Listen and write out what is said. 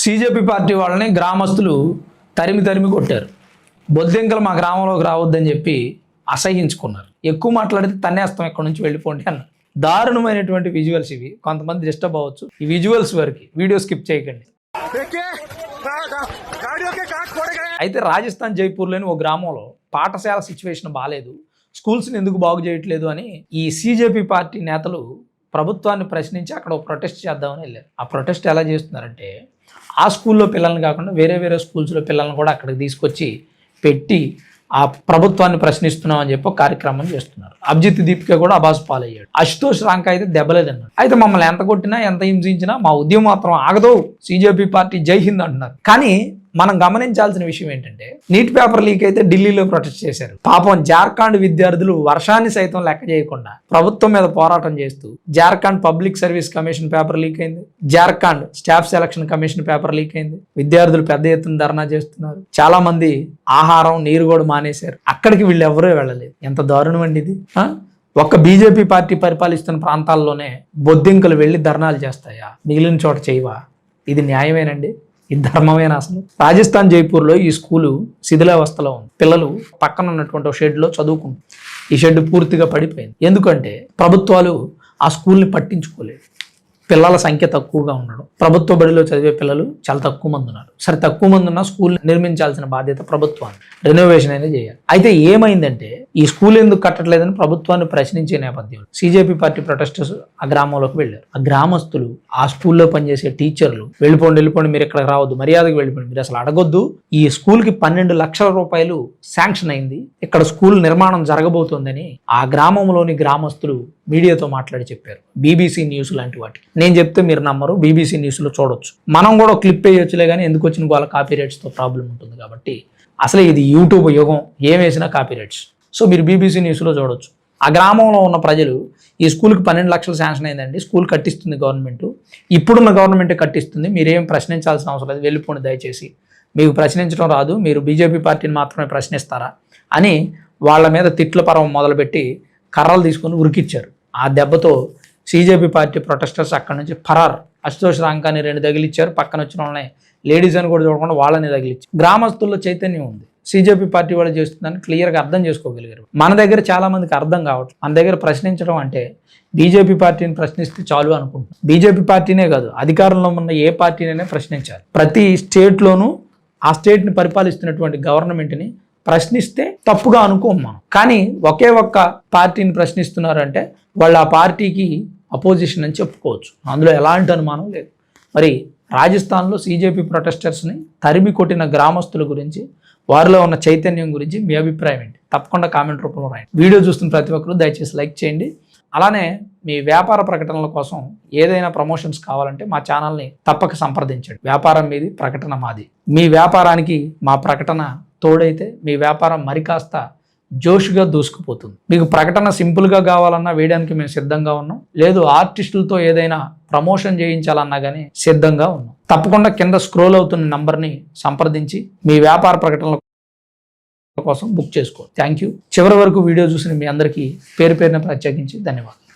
CJP party వాళ్ళని గ్రామస్తులు తరిమి కొట్టారు. బొద్దింకలు మా గ్రామంలోకి రావద్దని చెప్పి అసహించుకున్నారు. ఎక్కువ మాట్లాడితే తన్నేస్తాం, ఇక్కడ నుంచి వెళ్ళిపోండి అన్నారు. దారుణమైనటువంటి విజువల్స్ ఇవి. కొంతమంది డిస్టర్బ్ అవ్వచ్చు. ఈ విజువల్స్ వరకు వీడియో స్కిప్ చేయకండి. అయితే రాజస్థాన్ జైపూర్లోని ఓ గ్రామంలో పాఠశాల సిచ్యువేషన్ బాగాలేదు, స్కూల్స్ని ఎందుకు బాగు చేయట్లేదు అని ఈ సీజేపీ పార్టీ నేతలు ప్రభుత్వాన్ని ప్రశ్నించి అక్కడ ఒక ప్రొటెస్ట్ చేద్దామని వెళ్ళారు. ఆ ప్రొటెస్ట్ ఎలా చేస్తున్నారంటే, ఆ స్కూల్లో పిల్లల్ని కాకుండా వేరే స్కూల్స్లో పిల్లల్ని కూడా అక్కడికి తీసుకొచ్చి పెట్టి ఆ ప్రభుత్వాన్ని ప్రశ్నిస్తున్నాం అని చెప్పి ఒక కార్యక్రమం చేస్తున్నారు. అభిజిత్ దీపిక కూడా అబాస్ పాలయ్యాడు. అశుతోష్ రాంక అయితే దెబ్బలేదన్నారు. అయితే మమ్మల్ని ఎంత కొట్టినా ఎంత హింసించినా మా ఉద్యమం మాత్రం ఆగదు, సీజేపీ పార్టీ జై హింద్ అంటున్నారు. కానీ మనం గమనించాల్సిన విషయం ఏంటంటే, నీట్ పేపర్ లీక్ అయితే ఢిల్లీలో ప్రొటెస్ట్ చేశారు. పాపం జార్ఖండ్ విద్యార్థులు వర్షాన్ని సైతం లెక్క చేయకుండా ప్రభుత్వం మీద పోరాటం చేస్తూ Jharkhand public service commission paper leak అయింది, Jharkhand staff selection commission paper leak అయింది. విద్యార్థులు పెద్ద ఎత్తున ధర్నా చేస్తున్నారు. చాలా మంది ఆహారం నీరు కూడా మానేశారు. అక్కడికి వీళ్ళు ఎవరూ వెళ్ళలేదు. ఎంత దారుణం అండి ఇది. ఒక్క బీజేపీ పార్టీ పరిపాలిస్తున్న ప్రాంతాల్లోనే బొద్దింకలు వెళ్ళి ధర్నాలు చేస్తాయా? మిగిలిన చోట చేయవా? ఇది న్యాయమేనండి? ఇది ధర్మమేనా? అసలు రాజస్థాన్ జైపూర్లో ఈ స్కూలు శిథిలావస్థలో ఉంది. పిల్లలు పక్కన ఉన్నటువంటి షెడ్లో చదువుకుంటారు. ఈ షెడ్ పూర్తిగా పడిపోయింది. ఎందుకంటే ప్రభుత్వాలు ఆ స్కూల్ని పట్టించుకోలేదు. పిల్లల సంఖ్య తక్కువగా ఉండడం, ప్రభుత్వ బడిలో చదివే పిల్లలు చాలా తక్కువ మంది ఉన్నారు. సరే, తక్కువ మంది ఉన్న స్కూల్ నిర్మించాల్సిన బాధ్యత ప్రభుత్వాన్ని, రెనోవేషన్ అనేది చేయాలి. అయితే ఏమైందంటే, ఈ స్కూల్ ఎందుకు కట్టట్లేదని ప్రభుత్వాన్ని ప్రశ్నించే నేపథ్యంలో సీజేపీ పార్టీ ప్రొటెస్టర్స్ ఆ గ్రామంలోకి వెళ్ళారు. ఆ గ్రామస్తులు, ఆ స్కూల్లో పనిచేసే టీచర్లు, వెళ్ళిపోండి మీరు ఇక్కడికి రావద్దు, మర్యాదకు వెళ్ళిపోండి, మీరు అసలు అడగొద్దు, ఈ స్కూల్కి 12 లక్షల రూపాయలు శాంక్షన్ అయింది, ఇక్కడ స్కూల్ నిర్మాణం జరగబోతోందని ఆ గ్రామంలోని గ్రామస్తులు మీడియాతో మాట్లాడి చెప్పారు. బీబీసీ న్యూస్ లాంటి వాటికి. నేను చెప్తే మీరు నమ్మరు, బీబీసీ న్యూస్లో చూడొచ్చు. మనం కూడా క్లిప్ వేయొచ్చులే, కానీ ఎందుకు వచ్చిన వాళ్ళ కాపీ రైట్స్తో ప్రాబ్లం ఉంటుంది కాబట్టి. అసలు ఇది యూట్యూబ్ యుగం, ఏం వేసినా కాపీ రైట్స్. సో మీరు బీబీసీ న్యూస్లో చూడొచ్చు. ఆ గ్రామంలో ఉన్న ప్రజలు, ఈ స్కూల్కి 12 లక్షలు శాంక్షన్ అయిందండి, స్కూల్ కట్టిస్తుంది గవర్నమెంట్, ఇప్పుడున్న గవర్నమెంటే కట్టిస్తుంది, మీరేం ప్రశ్నించాల్సిన అవసరం లేదు, వెళ్ళిపోండి దయచేసి, మీకు ప్రశ్నించడం రాదు, మీరు బీజేపీ పార్టీని మాత్రమే ప్రశ్నిస్తారా అని వాళ్ళ మీద తిట్ల పర్వం మొదలుపెట్టి కర్రలు తీసుకొని ఉరికిచ్చారు. ఆ దెబ్బతో సీజేపీ పార్టీ ప్రొటెస్టర్స్ అక్కడి నుంచి ఫరార్. అశుతోష్ రాంకాని 2 తగిలిచ్చారు, పక్కన వచ్చిన వాళ్ళని లేడీస్ అని కూడా చూడకుండా వాళ్ళని తగిలిచ్చారు. గ్రామస్తుల్లో చైతన్యం ఉంది, సీజేపీ పార్టీ వాళ్ళు చేస్తుందని క్లియర్గా అర్థం చేసుకోగలిగారు. మన దగ్గర చాలా మందికి అర్థం కావట్లేదు. మన దగ్గర ప్రశ్నించడం అంటే బీజేపీ పార్టీని ప్రశ్నిస్తే చాలు అనుకుంటున్నాం. బీజేపీ పార్టీనే కాదు, అధికారంలో ఉన్న ఏ పార్టీనైనా ప్రశ్నించాలి. ప్రతి స్టేట్లోనూ ఆ స్టేట్ని పరిపాలిస్తున్నటువంటి గవర్నమెంట్ని ప్రశ్నిస్తే తప్పుగా అనుకోం మనం. కానీ ఒకే ఒక్క పార్టీని ప్రశ్నిస్తున్నారంటే వాళ్ళు ఆ పార్టీకి అపోజిషన్ అని చెప్పుకోవచ్చు. అందులో ఎలాంటి అనుమానం లేదు. మరి రాజస్థాన్లో సీజేపీ ప్రొటెస్టర్స్ని తరిమి కొట్టిన గ్రామస్తుల గురించి, వారిలో ఉన్న చైతన్యం గురించి మీ అభిప్రాయం ఏంటి? తప్పకుండా కామెంట్ రూపంలో రాయండి. వీడియో చూస్తున్న ప్రతి ఒక్కరు దయచేసి లైక్ చేయండి. అలానే మీ వ్యాపార ప్రకటనల కోసం ఏదైనా ప్రమోషన్స్ కావాలంటే మా ఛానల్ని తప్పక సంప్రదించండి. వ్యాపారం మీది, ప్రకటన మాది. మీ వ్యాపారానికి మా ప్రకటన తోడైతే మీ వ్యాపారం మరి కాస్త జోష్గా దూసుకుపోతుంది. మీకు ప్రకటన సింపుల్గా కావాలన్నా వేయడానికి మేము సిద్ధంగా ఉన్నాం. లేదు ఆర్టిస్టులతో ఏదైనా ప్రమోషన్ చేయించాలన్నా కానీ సిద్ధంగా ఉన్నాం. తప్పకుండా కింద స్క్రోల్ అవుతున్న నంబర్ని సంప్రదించి మీ వ్యాపార ప్రకటనల కోసం బుక్ చేసుకోండి. Thank you. చివరి వరకు వీడియో చూసిన మీ అందరికీ పేరు పేరున ప్రత్యేకించి ధన్యవాదాలు.